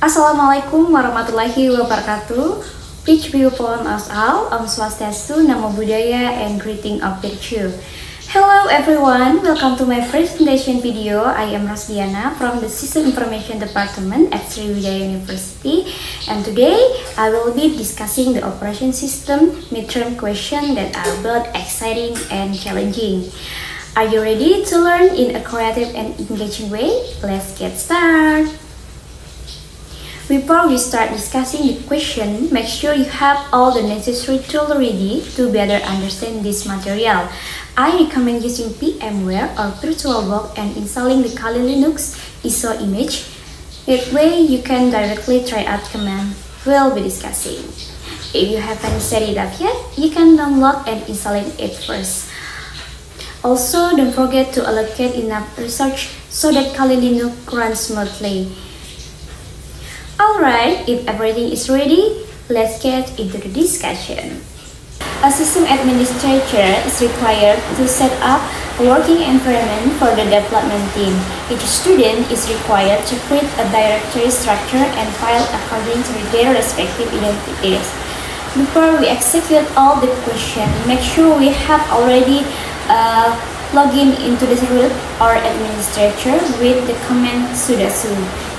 Assalamualaikum warahmatullahi wabarakatuh. Peach view upon us all, Om Swastiastu, Namo Buddhaya, and greeting of virtue. Hello everyone, welcome to my presentation video. I am Rosdiana from the System Information Department at Sriwijaya University, and today I will be discussing the operation system midterm question that are both exciting and challenging. Are you ready to learn in a creative and engaging way? Let's get started. Before we start discussing the question, make sure you have all the necessary tools ready to better understand this material. I recommend using VMware or VirtualBox and installing the Kali Linux ISO image. That way you can directly try out command we'll be discussing. If you haven't set it up yet, you can download and install it first. Also, don't forget to allocate enough research so that Kali Linux runs smoothly. Alright, if everything is ready, let's get into the discussion. A system administrator is required to set up a working environment for the development team. Each student is required to create a directory structure and file according to their respective identities. Before we execute all the questions, make sure we have already login into the root or administrator with the command sudosu.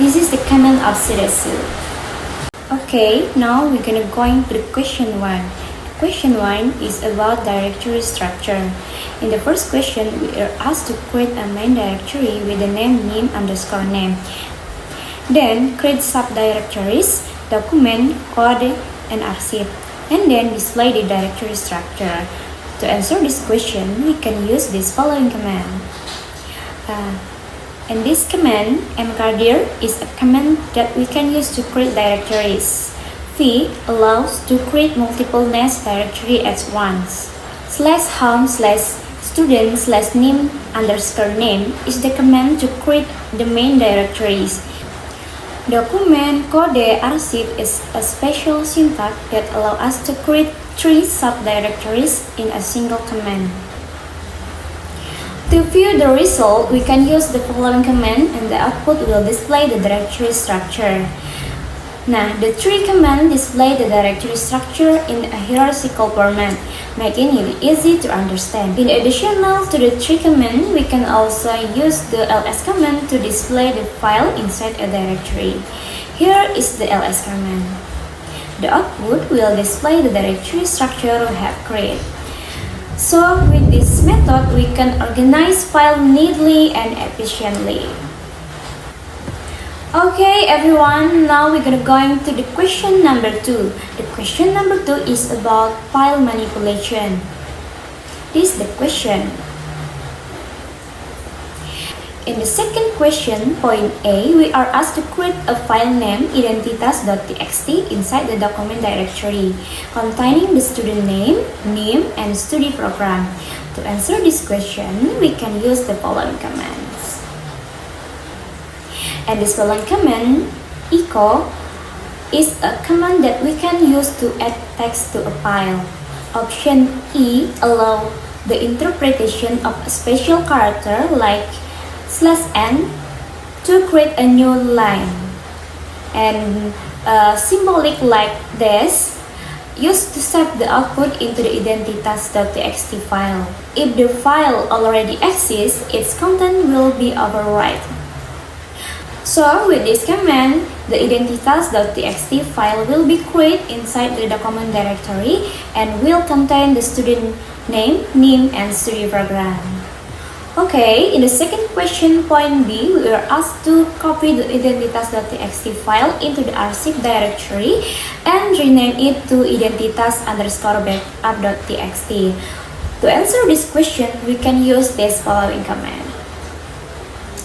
This is the command of sudosu. Okay, now we're gonna go into the question 1. Question 1 is about directory structure. In the first question, we are asked to create a main directory with the name name_name. Then create subdirectories, document, code, and archive, and then display the directory structure. To answer this question, we can use this following command. And this command, mkdir, is a command that we can use to create directories. V allows to create multiple nest directory at once. /home/student/name_name is the command to create the main directories. Document, code, archive is a special syntax that allows us to create 3 subdirectories in a single command. To view the result, we can use the following command and the output will display the directory structure. Now, the 3 commands display the directory structure in a hierarchical format, making it easy to understand. In addition to the 3 commands, we can also use the ls command to display the file inside a directory. Here is the ls command. The output will display the directory structure we have created. So, with this method, we can organize file neatly and efficiently. Okay, everyone, now we're gonna go into the question number 2. The question number 2 is about file manipulation. This is the question. In the second question, point A, we are asked to create a file named identitas.txt inside the document directory, containing the student name, and study program. To answer this question, we can use the following commands. And this following command, echo, is a command that we can use to add text to a file. Option E allows the interpretation of a special character like /n to create a new line, and symbolic like this used to save the output into the identitas.txt file. If the file already exists, its content will be overwritten. So with this command, the identitas.txt file will be created inside the document directory and will contain the student name, and study program. Okay, in the second question, point B, we are asked to copy the identitas.txt file into the archive directory and rename it to identitas_backup.txt. To answer this question, we can use this following command.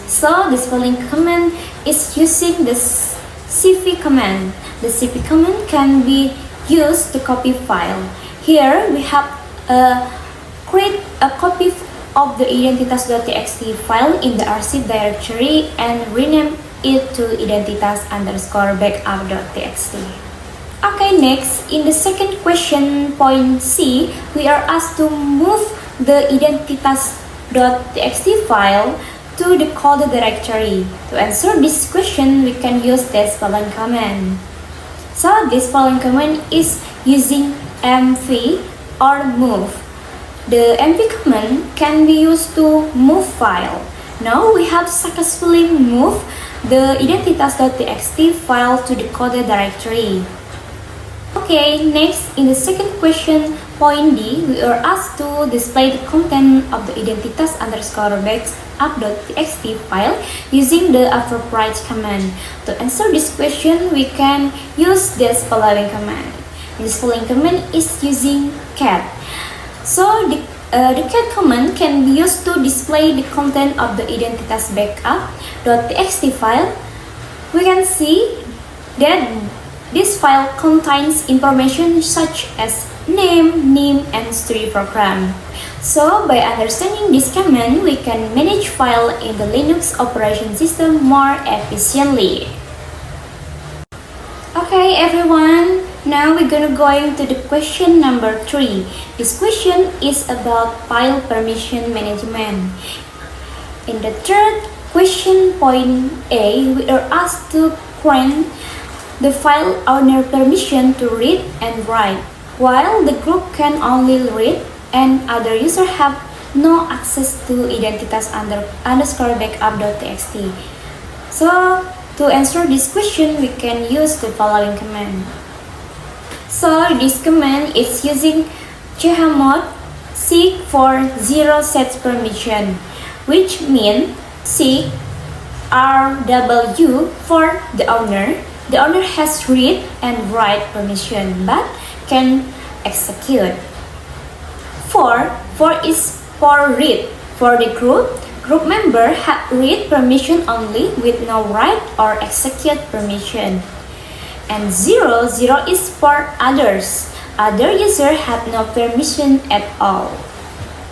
So, this following command is using the cp command. The cp command can be used to copy file. Here, we have create a copy of the identitas.txt file in the archive directory and rename it to identitas_backup.txt. Okay, next, in the second question, point C, we are asked to move the identitas.txt file to decode the directory. To answer this question, we can use this following command. So this following command is using mv or move. The mv command can be used to move file. Now we have successfully moved the identitas.txt file to the decoded directory. Okay, next in the second question, point D, we are asked to display the content of the identitas_backup.txt file using the appropriate command. To answer this question, we can use this following command. This following command is using cat. So the cat command can be used to display the content of the identitas_backup.txt file. We can see that this file contains information such as name, and study program. So by understanding this command, we can manage file in the Linux operation system more efficiently. Okay everyone, now we're gonna go into the question number 3. This question is about file permission management. In the third question, point A, we are asked to grant the file owner permission to read and write, while the group can only read and other users have no access to identitas_backup.txt. So to answer this question, we can use the following command. So this command is using chmod seek for zero sets permission, which means seek RW for the owner. The owner has read and write permission but can execute. For is for read. For the group member have read permission only with no write or execute permission. And 0 is for others. Other users have no permission at all.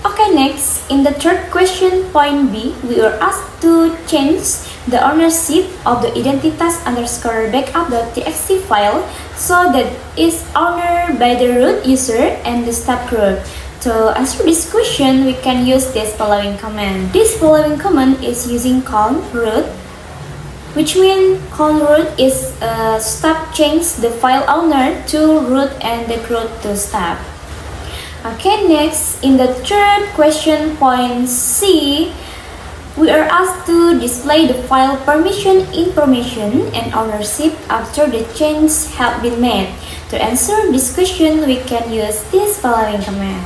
Okay, next, in the third question, point B, we are asked to change the ownership of the identitas_backup.txt file so that it's owned by the root user and the stub group. To answer this question, we can use this following command. This following command is using conn root, which means conn root is stub change the file owner to root and the group to stub. Okay, next, in the third question, point C, we are asked to display the file permission information and ownership after the changes have been made. To answer this question, we can use this following command.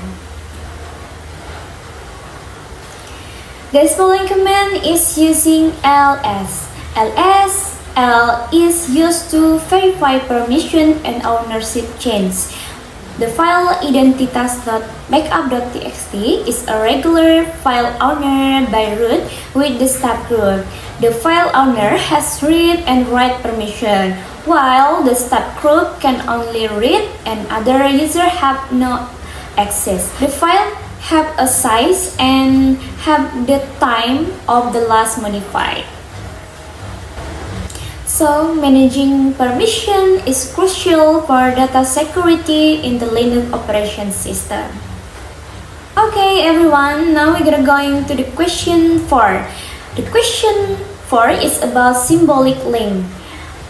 This following command is using ls. L is used to verify permission and ownership change. The file identitas.backup.txt is a regular file owner by root with the stub group. The file owner has read and write permission, while the stub group can only read and other users have no access. The file have a size and have the time of the last modified. So, managing permission is crucial for data security in the Linux operation system. Okay everyone, now we're gonna go into the question 4. The question 4 is about symbolic link.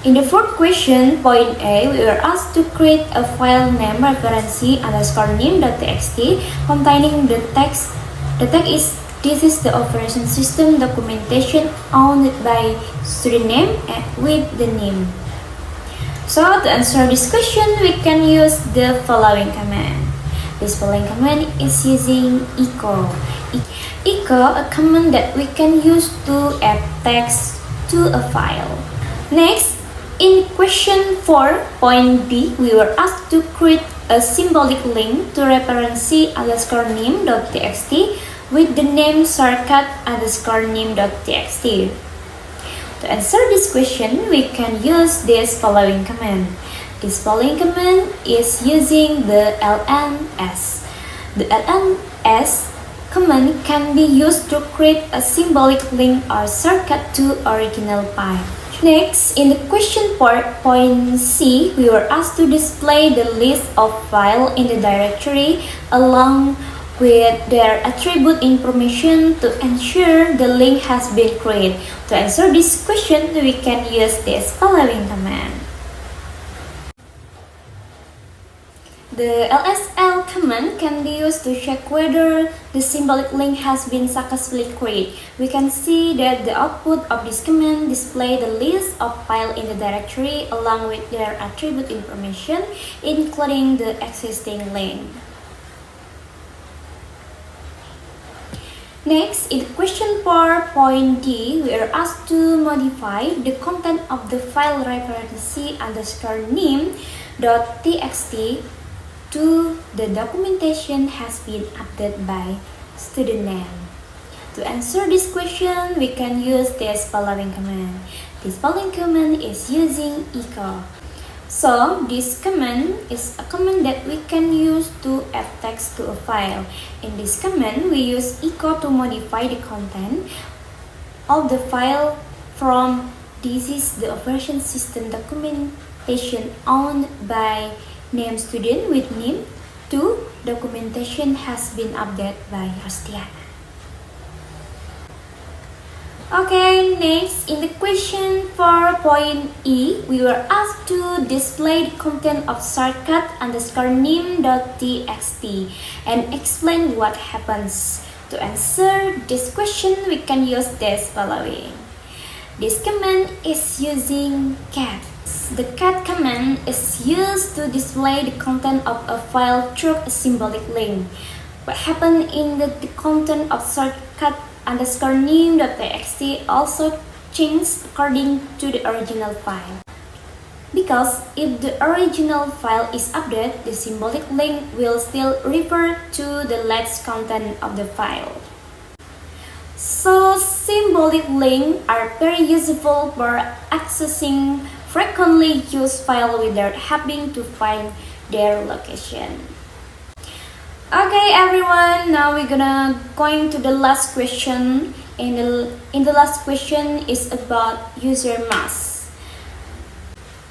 In the fourth question, point A, we are asked to create a file name referency_name.txt containing the text. The text is this is the operation system documentation owned by student name and with the name. So to answer this question, we can use the following command. This following command is using echo. Echo, a command that we can use to add text to a file. Next, in question 4, point B, we were asked to create a symbolic link to referency_name.txt with the name shortcut_name.txt. To answer this question, we can use this following command. This following command is using the lns. The lns command can be used to create a symbolic link or shortcut to original file. Next, in the question part, point C, we were asked to display the list of files in the directory along with their attribute information to ensure the link has been created. To answer this question, we can use this following command. The LSL command can be used to check whether the symbolic link has been successfully created. We can see that the output of this command displays the list of files in the directory along with their attribute information, including the existing link. Next, in question 4.d, we are asked to modify the content of the file reference_name.txt to the documentation has been updated by student name. To answer this question, we can use this following command. This following command is using echo. So, this command is a command that we can use to add text to a file. In this command, we use echo to modify the content of the file from this is the operation system documentation owned by name student with name to documentation has been updated by Rostiana. Okay, next in the question 4.e, we were asked to display the content of shortcut_name.txt and explain what happens. To answer this question, we can use this following. This command is using cat. The cat command is used to display the content of a file through a symbolic link. What happened in the content of shortcut_name.txt also changed according to the original file. Because if the original file is updated, the symbolic link will still refer to the latest content of the file. So, symbolic links are very useful for accessing frequently used files without having to find their location. Okay, everyone. Now we're going to the last question. In the last question is about user mask.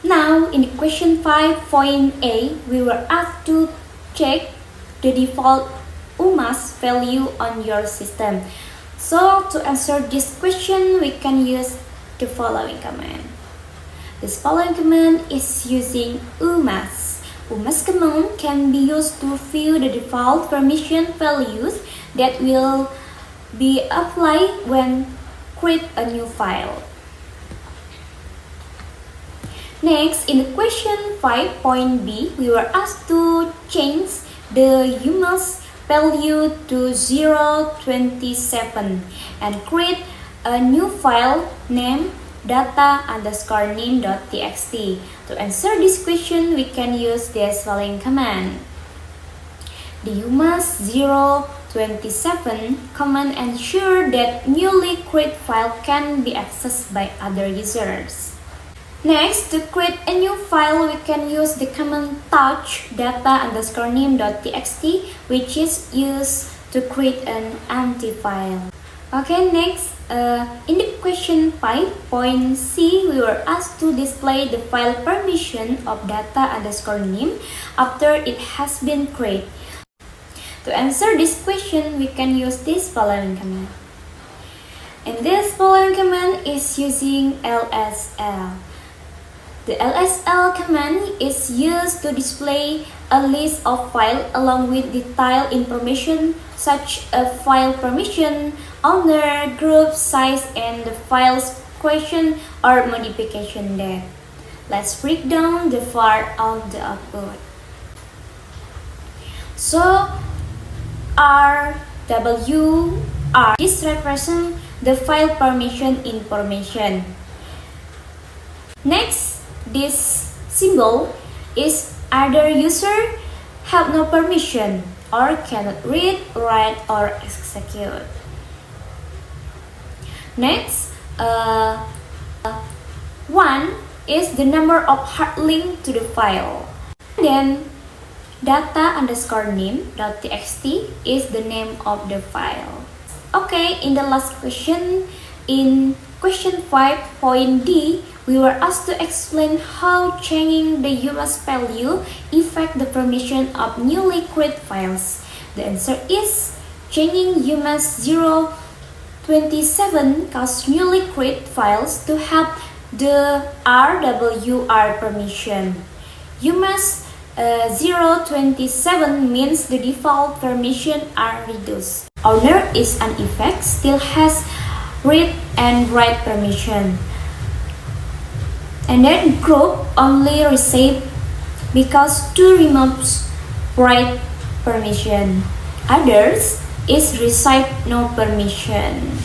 Now, in the question 5.a, we were asked to check the default UMask value on your system. So, to answer this question, we can use the following command. This following command is using UMask. UMask command can be used to view the default permission values that will be applied when create a new file. Next, in question 5.b, we were asked to change the UMask value to 027 and create a new file named data_name.txt. To answer this question, we can use this following command. The UMask 027 command ensures that newly created file can be accessed by other users. Next, to create a new file, we can use the command touch data_name.txt, which is used to create an empty file. Okay, next, in the question 5.c, we were asked to display the file permission of data_name after it has been created. To answer this question, we can use this following command. And this following command is using LSL. The LSL command is used to display a list of files along with detailed information such as file permission, owner, group, size, and the file's question or modification date. Let's break down the part of the output. So, RWR, this represents the file permission information. Next, this symbol is either user have no permission or cannot read, write, or execute. Next, 1 is the number of hard link to the file. And then data_name.txt is the name of the file. Okay, in the last question, in question 5.d, we were asked to explain how changing the UMask value affect the permission of newly created files. The answer is changing UMass 027 cause newly created files to have the RWR permission. UMass 027 means the default permission are reduced. Owner is an effect still has read and write permission. And then group only receive because to removes write permission. Others is receive no permission.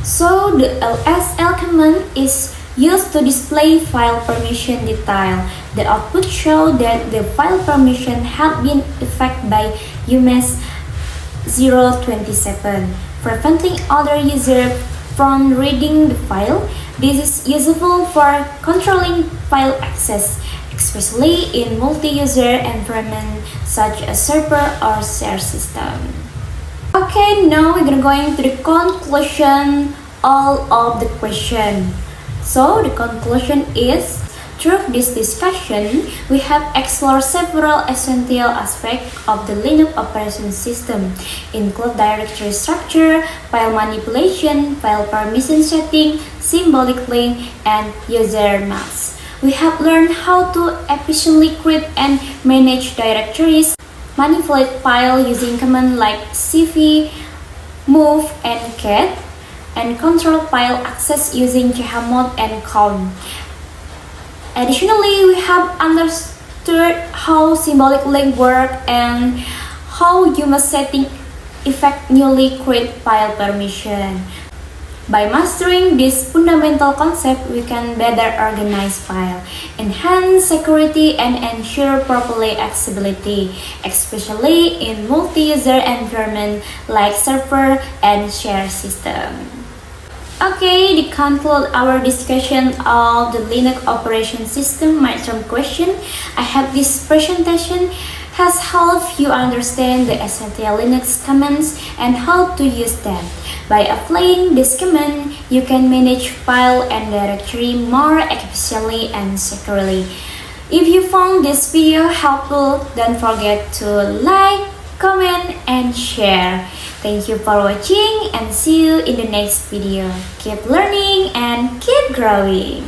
So the LSL command is used to display file permission detail. The output show that the file permission had been affected by UMass 027, preventing other users from reading the file. This is useful for controlling file access, especially in multi-user environment such as server or share system. Okay, now we're going to the conclusion all of the question. So the conclusion is, through this discussion, we have explored several essential aspects of the Linux operation system, include directory structure, file manipulation, file permission setting, symbolic link, and user maps. We have learned how to efficiently create and manage directories, manipulate file using commands like cv, move, and cat, and control file access using chmod and count. Additionally, we have understood how symbolic link work and how UMass setting affect newly created file permission. By mastering this fundamental concept, we can better organize file, enhance security, and ensure properly accessibility, especially in multi-user environment like server and share system. Okay, to conclude our discussion of the Linux operation system midterm question, I hope this presentation has helped you understand the essential Linux commands and how to use them. By applying this command, you can manage file and directory more efficiently and securely. If you found this video helpful, don't forget to like, comment, and share. Thank you for watching and see you in the next video. Keep learning and keep growing.